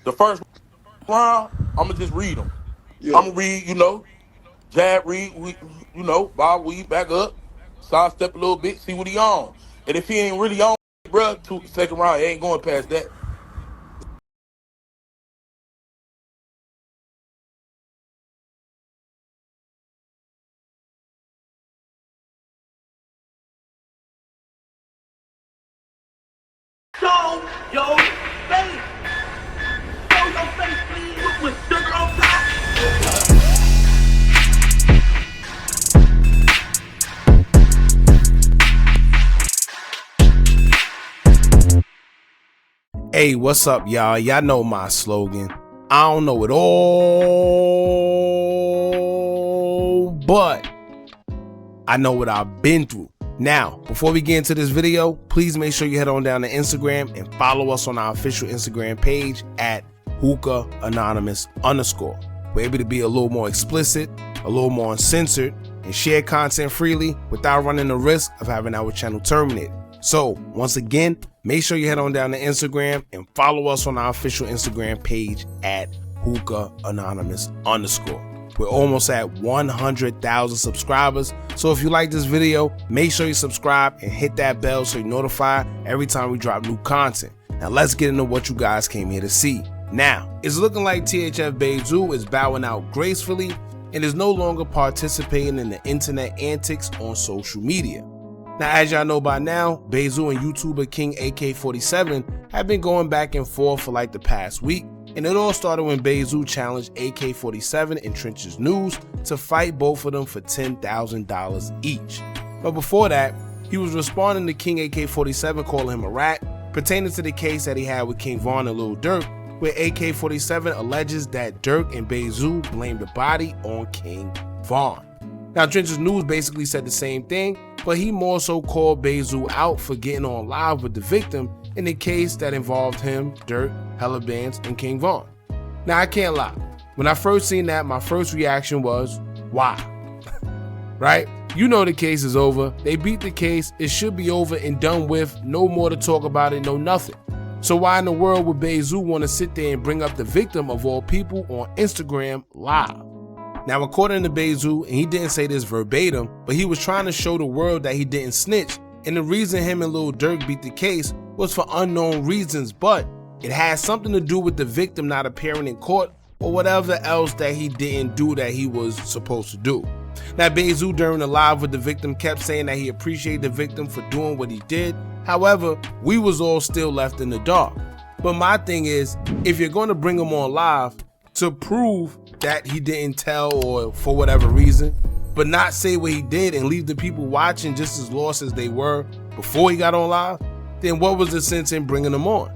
The first round, I'm gonna just read them. I'm Yeah. gonna read, jab, read, bob, weed, back up, sidestep a little bit, see what he on. And if he ain't really on, bro, second round, he ain't going past that. Show your face. Show your face, please, with sugar on top. Hey, what's up, y'all? Y'all know my slogan. I don't know it all, but I know what I've been through. Now, before we get into this video, please make sure you head on down to Instagram and follow us on our official Instagram page at Hookah Anonymous _. We're able to be a little more explicit, a little more uncensored, and share content freely without running the risk of having our channel terminated. So, once again, make sure you head on down to Instagram and follow us on our official Instagram page at Hookah Anonymous _. We're almost at 100,000 subscribers, so if you like this video, make sure you subscribe and hit that bell so you're notified every time we drop new content. Now let's get into what you guys came here to see. Now, it's looking like THF Bayzoo is bowing out gracefully and is no longer participating in the internet antics on social media. Now, as y'all know by now, Bayzoo and YouTuber King AK-47 have been going back and forth for like the past week, and it all started when Bayzoo challenged AK-47 in Trenches News to fight both of them for $10,000 each. But before that, he was responding to King AK-47 calling him a rat, pertaining to the case that he had with King Von and Lil Durk, where AK-47 alleges that Durk and Bayzoo blamed the body on King Von. Now, Trenches News basically said the same thing, but he more so called Bayzoo out for getting on live with the victim in the case that involved him, Durk, Hella Bands, and King Von. Now, I can't lie. When I first seen that, my first reaction was, why? Right? You know the case is over. They beat the case. It should be over and done with. No more to talk about it, no nothing. So why in the world would Bayzoo want to sit there and bring up the victim of all people on Instagram live? Now, according to Bayzoo, and he didn't say this verbatim, but he was trying to show the world that he didn't snitch, and the reason him and Lil Durk beat the case was for unknown reasons, but it had something to do with the victim not appearing in court or whatever else that he didn't do that he was supposed to do. Now, Bayzoo during the live with the victim kept saying that he appreciated the victim for doing what he did. However, we was all still left in the dark. But my thing is, if you're going to bring him on live to prove that he didn't tell or for whatever reason, but not say what he did and leave the people watching just as lost as they were before he got on live, then what was the sense in bringing him on?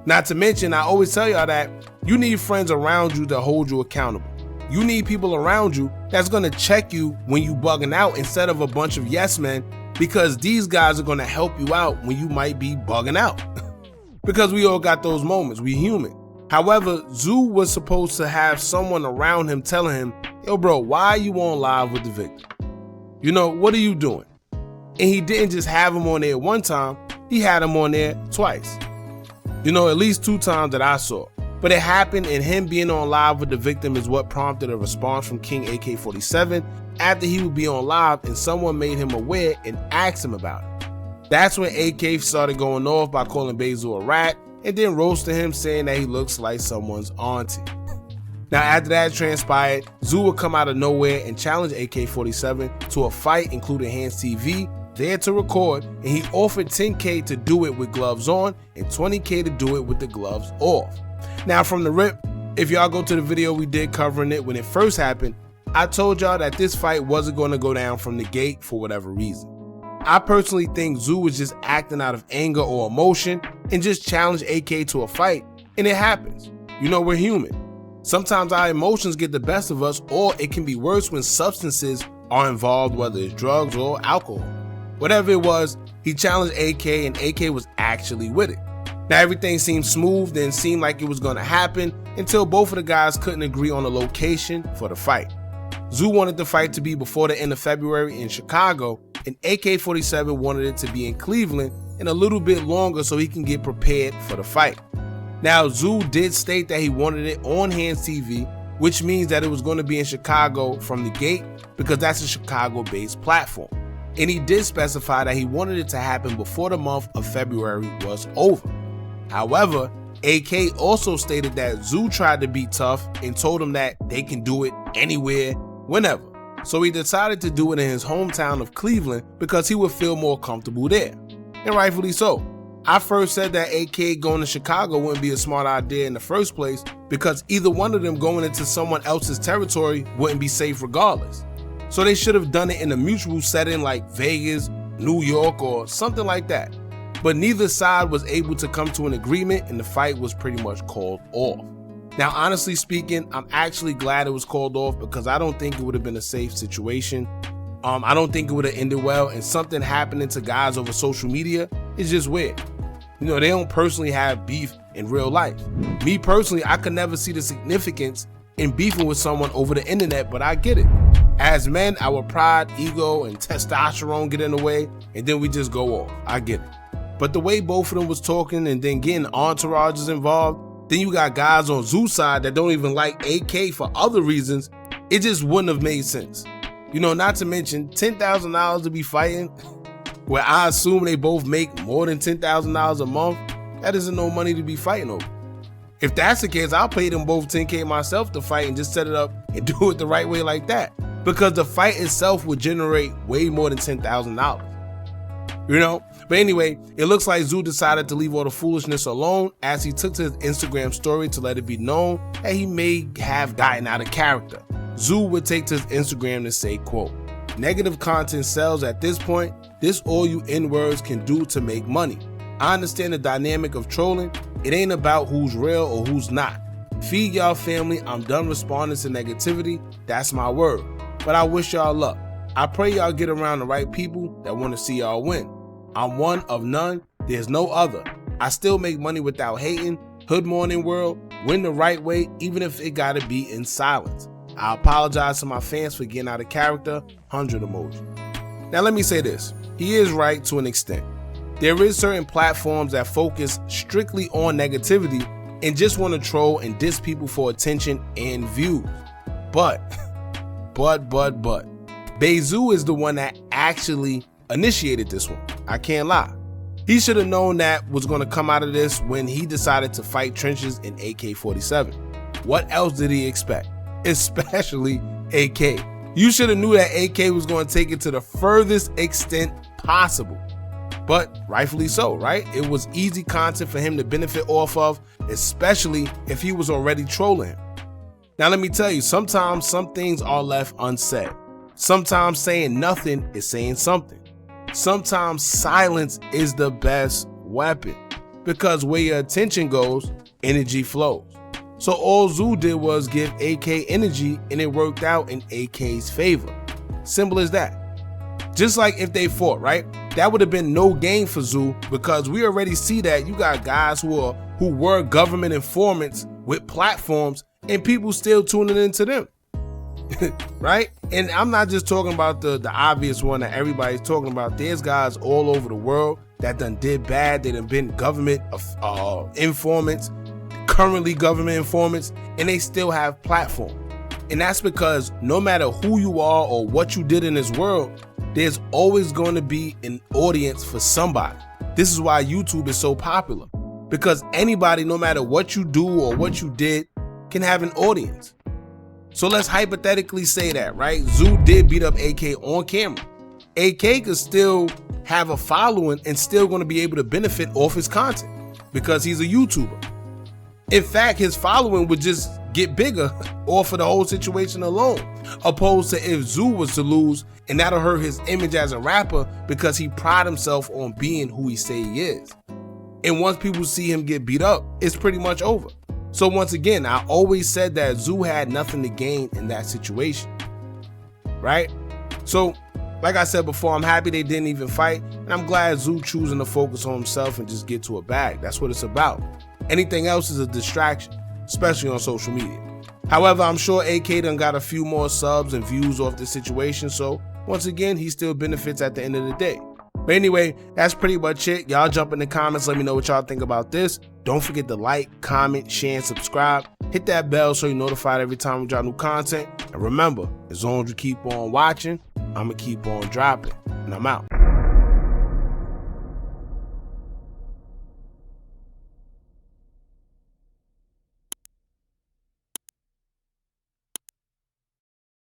Not to mention, I always tell y'all that you need friends around you to hold you accountable. You need people around you that's gonna check you when you bugging out instead of a bunch of yes men, because these guys are gonna help you out when you might be bugging out. Because we all got those moments, we human. However, Zoo was supposed to have someone around him telling him, yo bro, why are you on live with the victim? You know, what are you doing? And he didn't just have him on there one time, he had him on there twice. You know, at least 2 times that I saw. But it happened, and him being on live with the victim is what prompted a response from King AK-47 after he would be on live and someone made him aware and asked him about it. That's when AK started going off by calling Bayzoo a rat and then roasting him, saying that he looks like someone's auntie. Now, after that transpired, Zoo would come out of nowhere and challenge AK-47 to a fight, including Hands TV, there to record, and he offered $10K to do it with gloves on and $20K to do it with the gloves off. Now, from the rip, if y'all go to the video we did covering it when it first happened, I told y'all that this fight wasn't going to go down from the gate for whatever reason. I personally think Zoo was just acting out of anger or emotion and just challenged AK to a fight, and it happens. You know, we're human. Sometimes our emotions get the best of us, or it can be worse when substances are involved, whether it's drugs or alcohol. Whatever it was, he challenged AK and AK was actually with it. Now, everything seemed smooth and seemed like it was going to happen until both of the guys couldn't agree on a location for the fight. Zoo wanted the fight to be before the end of February in Chicago, and AK-47 wanted it to be in Cleveland and a little bit longer so he can get prepared for the fight. Now, Zoo did state that he wanted it on Hands TV, which means that it was going to be in Chicago from the gate because that's a Chicago-based platform. And he did specify that he wanted it to happen before the month of February was over. However, AK also stated that Zoo tried to be tough and told him that they can do it anywhere, whenever. So he decided to do it in his hometown of Cleveland because he would feel more comfortable there. And rightfully so. I first said that AK going to Chicago wouldn't be a smart idea in the first place because either one of them going into someone else's territory wouldn't be safe regardless. So they should have done it in a mutual setting like Vegas, New York, or something like that. But neither side was able to come to an agreement and the fight was pretty much called off. Now, honestly speaking, I'm actually glad it was called off because I don't think it would have been a safe situation. I don't think it would have ended well, and something happening to guys over social media is just weird. You know, they don't personally have beef in real life. Me personally, I could never see the significance in beefing with someone over the internet, but I get it. As men, our pride, ego, and testosterone get in the way, and then we just go off. I get it. But the way both of them was talking and then getting entourages involved, then you got guys on Zoo's side that don't even like AK for other reasons, it just wouldn't have made sense. You know, not to mention $10,000 to be fighting, where I assume they both make more than $10,000 a month, that isn't no money to be fighting over. If that's the case, I'll pay them both $10K myself to fight and just set it up and do it the right way like that. Because the fight itself would generate way more than $10,000. You know? But anyway, it looks like Zoo decided to leave all the foolishness alone as he took to his Instagram story to let it be known that he may have gotten out of character. Zoo would take to his Instagram to say, quote, "Negative content sells at this point. This all you N-words can do to make money. I understand the dynamic of trolling. It ain't about who's real or who's not. Feed y'all family. I'm done responding to negativity. That's my word. But I wish y'all luck. I pray y'all get around the right people that want to see y'all win. I'm one of none. There's no other. I still make money without hating. Hood morning world. Win the right way, even if it gotta be in silence. I apologize to my fans for getting out of character. 100 emoji." Now let me say this. He is right to an extent. There is certain platforms that focus strictly on negativity and just want to troll and diss people for attention and views. But Bayzoo is the one that actually initiated this one. I can't lie. He should have known that was going to come out of this when he decided to fight trenches in AK-47. What else did he expect? Especially AK. You should have knew that AK was going to take it to the furthest extent possible. But rightfully so, right? It was easy content for him to benefit off of, especially if he was already trolling him. Now let me tell you, sometimes some things are left unsaid. Sometimes saying nothing is saying something. Sometimes silence is the best weapon because where your attention goes, energy flows. So all Zoo did was give AK energy and it worked out in AK's favor. Simple as that. Just like if they fought, right? That would have been no gain for Zoo because we already see that you got guys who were government informants with platforms and people still tuning into them. Right? And I'm not just talking about the obvious one that everybody's talking about. There's guys all over the world that done did bad. They done been government informants, currently government informants, and they still have platform. And that's because no matter who you are or what you did in this world, there's always going to be an audience for somebody. This is why YouTube is so popular, because anybody, no matter what you do or what you did, can have an audience. So let's hypothetically say that, right? Zoo did beat up AK on camera. AK could still have a following and still going to be able to benefit off his content because he's a YouTuber. In fact, his following would just get bigger off of the whole situation alone, opposed to if Zoo was to lose and that'll hurt his image as a rapper because he pride himself on being who he say he is. And once people see him get beat up, it's pretty much over. So once again, I always said that Zoo had nothing to gain in that situation, right? So like I said before, I'm happy they didn't even fight, and I'm glad Zoo choosing to focus on himself and just get to a bag. That's what it's about. Anything else is a distraction, especially on social media. However, I'm sure AK done got a few more subs and views off this situation, so once again, he still benefits at the end of the day. But anyway, that's pretty much it. Y'all jump in the comments. Let me know what y'all think about this. Don't forget to like, comment, share, and subscribe. Hit that bell so you're notified every time we drop new content. And remember, as long as you keep on watching, I'm going to keep on dropping. And I'm out.